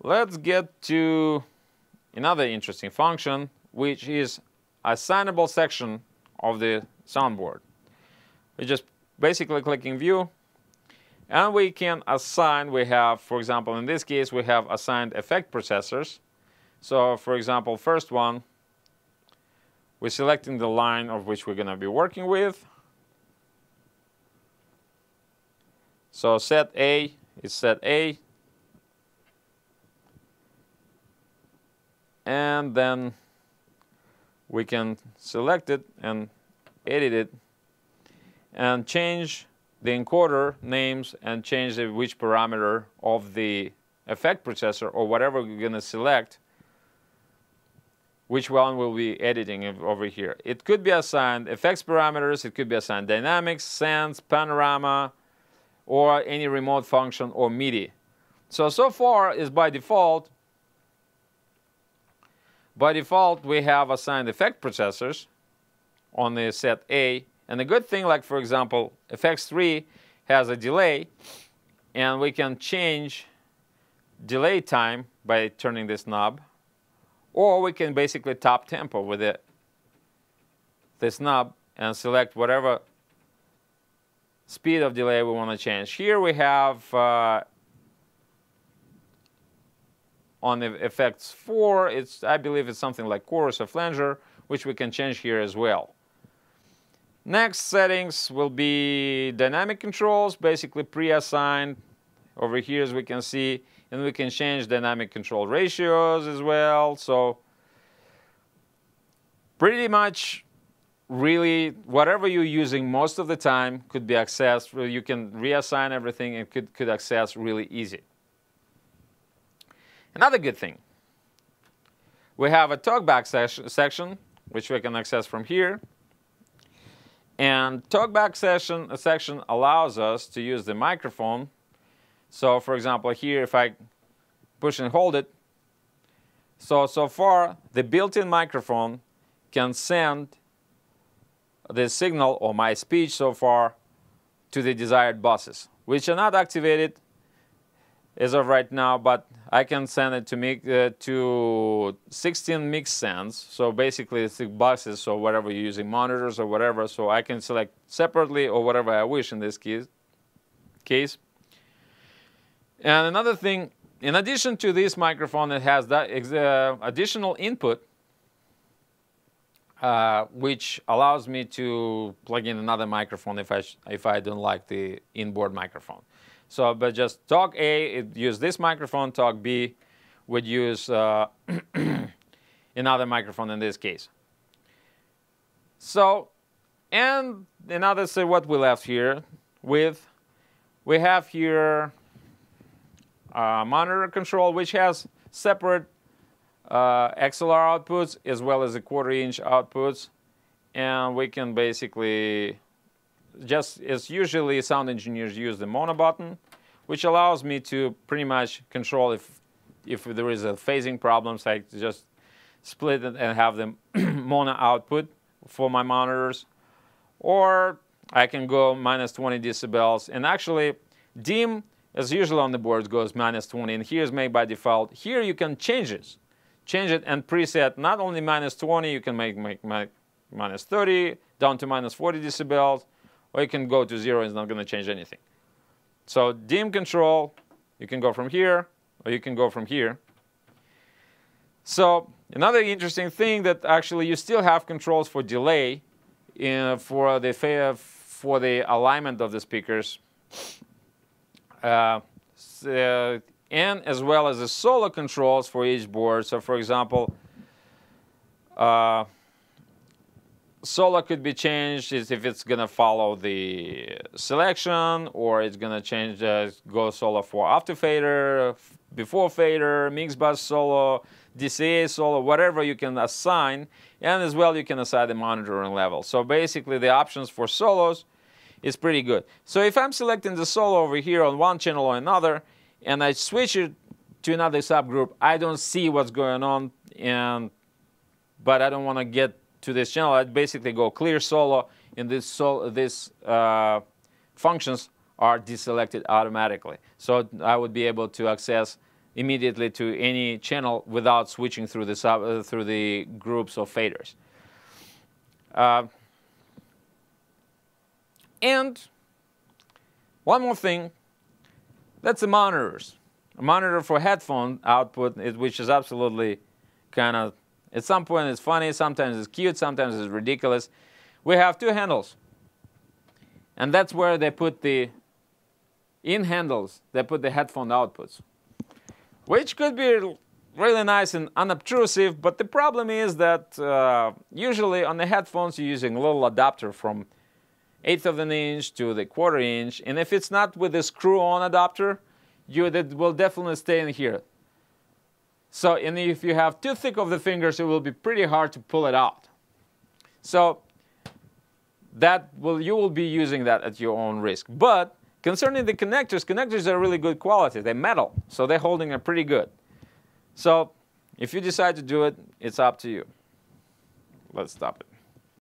let's get to another interesting function, which is assignable section of the soundboard. We just basically clicking view, and we can assign. We have, for example, in this case, we have assigned effect processors. So, for example, first one, we're selecting the line of which we're going to be working with. So set A is set A. And then we can select it and edit it and change the encoder names and change which parameter of the effect processor or whatever we're going to select, which one we'll be editing over here. It could be assigned effects parameters, it could be assigned dynamics, sense, panorama, or any remote function or MIDI. So far is by default. By default, we have assigned effect processors on the set A. And the good thing, like for example, FX3 has a delay, and we can change delay time by turning this knob, or we can basically top tempo with this knob and select whatever speed of delay we want to change. Here we have on the effects 4, I believe it's something like chorus or flanger, which we can change here as well. Next settings will be dynamic controls, basically pre-assigned over here, as we can see, and we can change dynamic control ratios as well. So pretty much really whatever you're using most of the time could be accessed. You can reassign everything and could access really easy. Another good thing, we have a Talkback section, which we can access from here. And Talkback section allows us to use the microphone. So for example, here if I push and hold it, so far the built-in microphone can send the signal or my speech so far to the desired buses, which are not activated as of right now, but I can send it to 16 mix sends. So basically it's the buses, so whatever you're using, monitors or whatever, so I can select separately or whatever I wish in this case. And another thing, in addition to this microphone, it has that additional input, which allows me to plug in another microphone if I don't like the inboard microphone. So, but just talk A, it use this microphone. Talk B would use another microphone in this case. So, and another, say what we left here with, we have here monitor control, which has separate XLR outputs as well as the 1/4-inch outputs, and we can basically just as usually sound engineers use the mono button, which allows me to pretty much control if there is a phasing problem, so I just split it and have the mono output for my monitors, or I can go -20 decibels, and actually dim as usual on the board goes -20, and here's made by default. Here you can change it and preset not only -20, you can make -30 down to -40 decibels, or you can go to 0, it's not going to change anything. So dim control, you can go from here, or you can go from here. So another interesting thing that actually you still have controls for delay for the alignment of the speakers, and as well as the solo controls for each board. So for example, solo could be changed if it's going to follow the selection, or it's going to change, go solo for after fader, before fader, mix bus solo, DCA solo, whatever you can assign. And as well, you can assign the monitoring level. So basically, the options for solos is pretty good. So if I'm selecting the solo over here on one channel or another, and I switch it to another subgroup, I don't see what's going on, but I don't want to get to this channel. I'd basically go clear solo, and these functions are deselected automatically. So I would be able to access immediately to any channel without switching through the groups of faders. And one more thing, that's the monitors. A monitor for headphone output, which is absolutely kind of, at some point it's funny, sometimes it's cute, sometimes it's ridiculous. We have two handles. And that's where they put the, in handles, they put the headphone outputs, which could be really nice and unobtrusive, but the problem is that usually on the headphones you're using a little adapter from 1/8 of an inch to the 1/4 inch, and if it's not with the screw-on adapter, that will definitely stay in here. So, and if you have too thick of the fingers, it will be pretty hard to pull it out. So you will be using that at your own risk. But concerning the connectors are really good quality. They're metal, so they're holding it pretty good. So if you decide to do it, it's up to you. Let's stop it.